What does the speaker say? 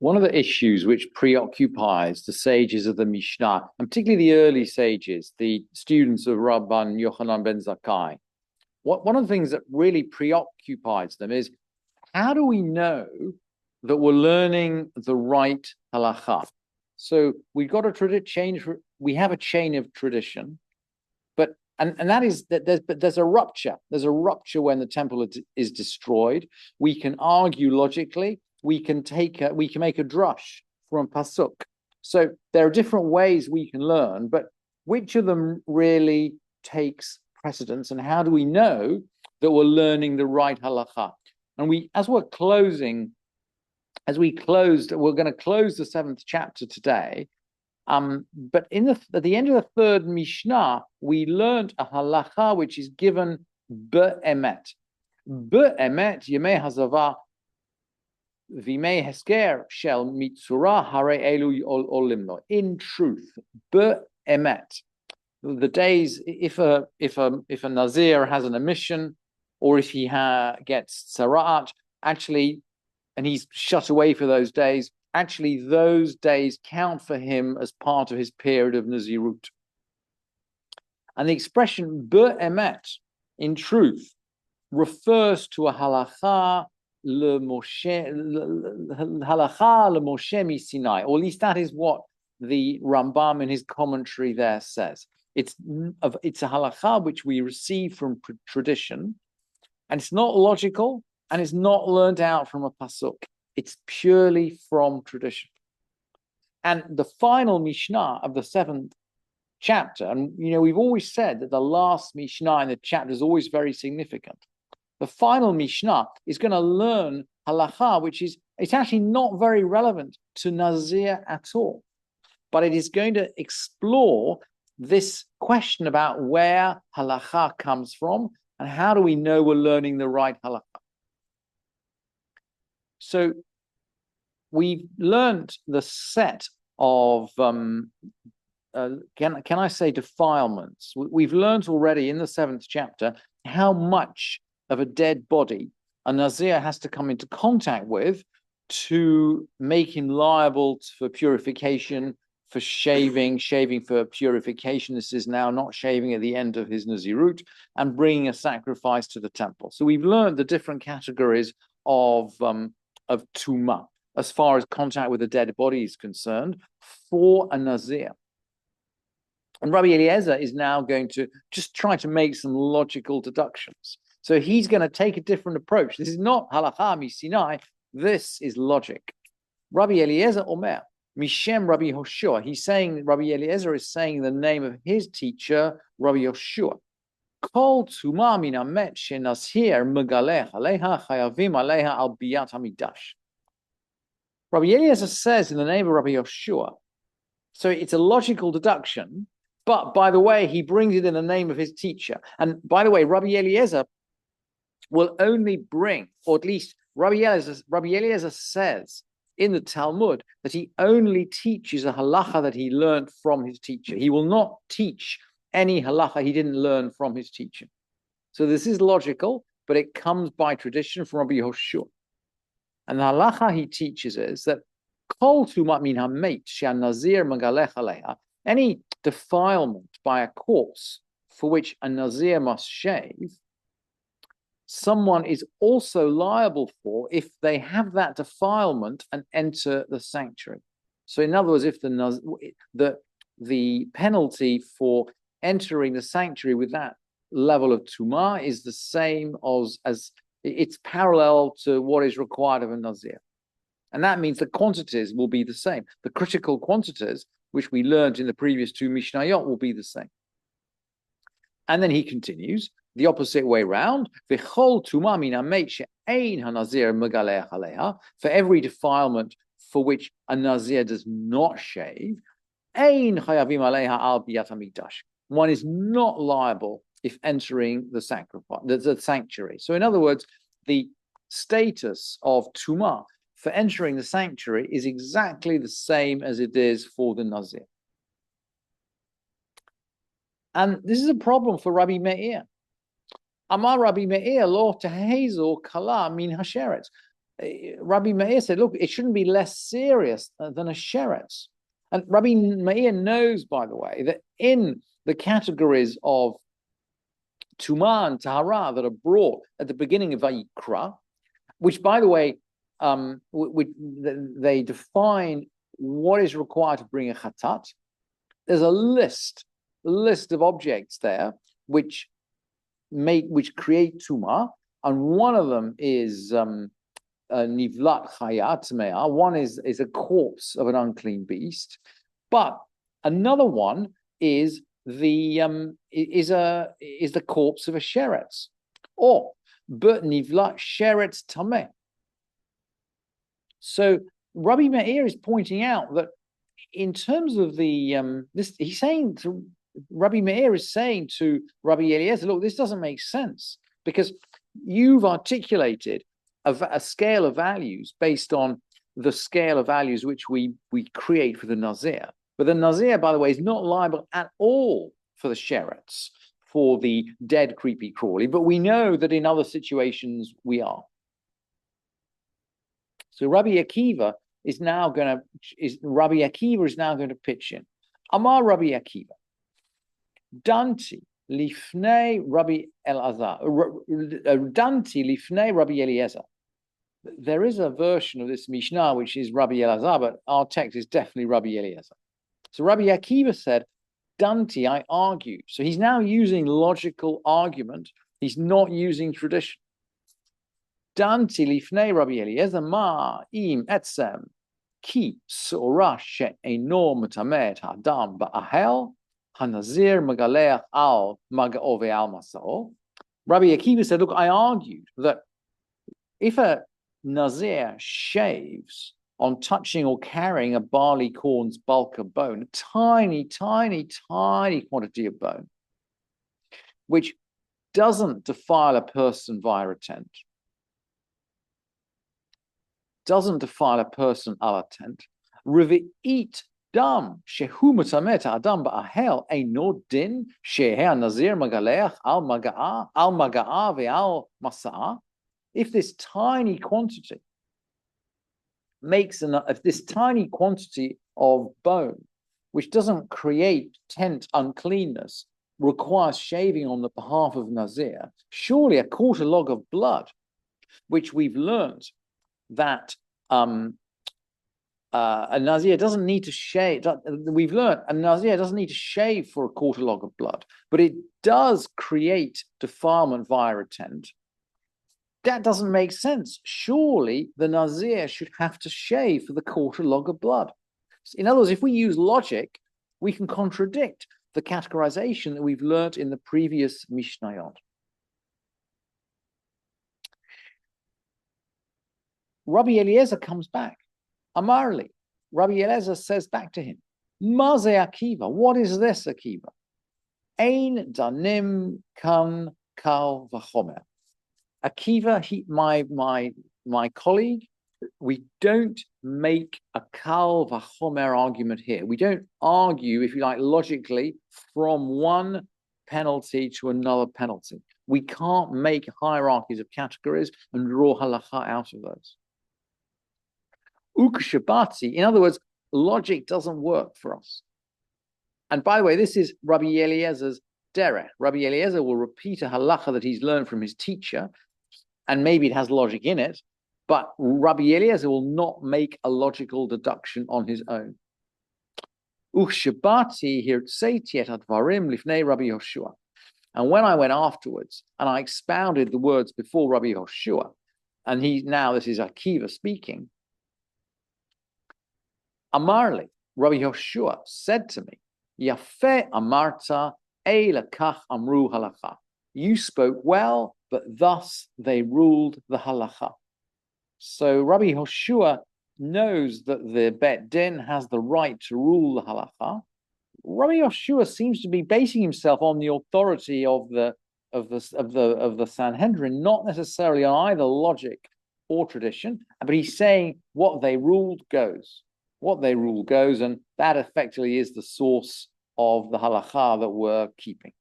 One of the issues which preoccupies the sages of the Mishnah, and particularly the early sages, the students of Rabban Yochanan ben Zakkai, one of the things that really preoccupies them is, how do we know that we're learning the right halakhah? So we've got a we have a chain of tradition, but that is that there's a rupture. There's a rupture when the temple is destroyed. We can argue logically. We can make a drush from pasuk. So there are different ways we can learn, but which of them really takes precedence, and how do we know that we're learning the right halakhah? And we're going to close the 7th chapter today. But at the end of the 3rd Mishnah, we learned a halakhah which is given be'emet. Be'emet, yemei hazava v'imei hesker shel mitzura hare elu olimno. In truth, be'emet. The days, if a Nazir has an emission, or if he gets tzara'at, actually, and he's shut away for those days, actually those days count for him as part of his period of Nazirut. And the expression be'emet, in truth, refers to a halakhah l'Moshe mi Sinai, or at least that is what the Rambam in his commentary there says. It's a halakhah which we receive from tradition, and it's not logical, and it's not learned out from a pasuk. It's purely from tradition. And the final Mishnah of the 7th chapter, and we've always said that the last Mishnah in the chapter is always very significant. The final Mishnah is going to learn halakhah, it's actually not very relevant to Nazir at all, but it is going to explore this question about where halakhah comes from and how do we know we're learning the right halakhah. So we've learned the set of, can I say, defilements. We've learned already in the 7th chapter how much of a dead body a Nazir has to come into contact with to make him liable for purification, for shaving for purification. This is now not shaving at the end of his Nazirut, and bringing a sacrifice to the temple. So we've learned the different categories of tumah as far as contact with a dead body is concerned for a Nazir. And Rabbi Eliezer is now going to just try to make some logical deductions. So he's going to take a different approach. This is not halakhah mi Sinai. This is logic. Rabbi Eliezer Omer, Mishem Rabbi Hoshua. He's saying, Rabbi Eliezer is saying the name of his teacher, Rabbi Hoshua. Kol tumah min hamet shenazir megalech aleha chayavim aleha al biyat hamidash. Rabbi Eliezer says in the name of Rabbi Hoshua. So it's a logical deduction, but by the way, he brings it in the name of his teacher. And by the way, Rabbi Eliezer will only bring, or at least Rabbi Eliezer says in the Talmud that he only teaches a halakhah that he learned from his teacher. He will not teach any halakhah he didn't learn from his teacher. So this is logical, but it comes by tradition from Rabbi Hoshua. And the halakhah he teaches is that kol tumat min hamet she'anazir megalech aleha, any defilement by a corpse for which a Nazir must shave, someone is also liable for if they have that defilement and enter the sanctuary. So in other words, if the penalty for entering the sanctuary with that level of tumah is the same as it's parallel to what is required of a Nazir. And that means the quantities will be the same. The critical quantities, which we learned in the previous 2 Mishnayot, will be the same. And then he continues, the opposite way round. For every defilement for which a Nazir does not shave, one is not liable if entering the sanctuary. So in other words, the status of tumah for entering the sanctuary is exactly the same as it is for the Nazir. And this is a problem for Rabbi Meir. Amar Rabbi Meir lo tehezu kala min hasheret. Rabbi Meir said, look, it shouldn't be less serious than a sheretz. And Rabbi Meir knows, by the way, that in the categories of Tumah and Tahara that are brought at the beginning of Vayikra, which, by the way, they define what is required to bring a chatat. There's a list of objects there which create Tumah, and one of them is nivlat chayat mea. One is a corpse of an unclean beast, but another one is the corpse of a sheretz, or but nivlat sheretz tameh. So Rabbi Meir is pointing out that in terms of the he's saying to Rabbi Meir is saying to Rabbi Eliezer, look, this doesn't make sense because you've articulated a scale of values based on the scale of values which we create for the Nazir. But the Nazir, by the way, is not liable at all for the sheretz, for the dead creepy crawly, but we know that in other situations we are. So Rabbi Akiva is now going to pitch in. Amar Rabbi Akiva, Danti lifnei Rabbi Eliezer. There is a version of this Mishnah which is Rabbi Elazar, but our text is definitely Rabbi Eliezer. So Rabbi Akiva said, Danti, I argued. So he's now using logical argument. He's not using tradition. Danti lifnei Rabbi Eliezer ma im etzem ki surah she'eino metamet hadam ba'ahel hanazir magaleach al maga'o ve'al masa'o. Rabbi Akiva said, look, I argued that if a Nazir shaves on touching or carrying a barley corn's bulk of bone, a tiny, tiny, tiny quantity of bone, which doesn't defile a person via a tent, doesn't defile a person a la tent, revi'it dam shehu mutamet adam ba'ahel eino din shehe nazir magaleach al maga'a ve'al masa'a. If this tiny quantity of bone, which doesn't create tent uncleanness, requires shaving on the behalf of Nazir, surely a quarter log of blood, which we've learned that a Nazir doesn't need to shave. We've learned a Nazir doesn't need to shave for a quarter log of blood, but it does create defilement via a tent. That doesn't make sense. Surely the Nazir should have to shave for the quarter log of blood. In other words, if we use logic, we can contradict the categorization that we've learnt in the previous Mishnayot. Rabbi Eliezer comes back. Amarli. Rabbi Eliezer says back to him, Maze Akiva, what is this, Akiva? Ein danim kan kal v'chomer. Akiva, my colleague, we don't make a kal v'chomer argument here. We don't argue, if you like, logically from one penalty to another penalty. We can't make hierarchies of categories and draw halakhah out of those. Ukashabati, in other words, logic doesn't work for us. And by the way, this is Rabbi Eliezer's derech. Rabbi Eliezer will repeat a halakhah that he's learned from his teacher, and maybe it has logic in it, but Rabbi Eliezer will not make a logical deduction on his own. Uchshabati hirtseiti et advarim lifnei Rabbi Yoshua. And when I went afterwards and I expounded the words before Rabbi Yoshua, and this is Akiva speaking, Amarli, Rabbi Yoshua said to me, Yafeh amarta eilakach amru halakhah. You spoke well, but thus they ruled the halakhah. So Rabbi Yoshua knows that the Bet Din has the right to rule the halakhah. Rabbi Yoshua seems to be basing himself on the authority of the Sanhedrin, not necessarily on either logic or tradition, but he's saying what they ruled goes. What they rule goes, and that effectively is the source of the halakhah that we're keeping.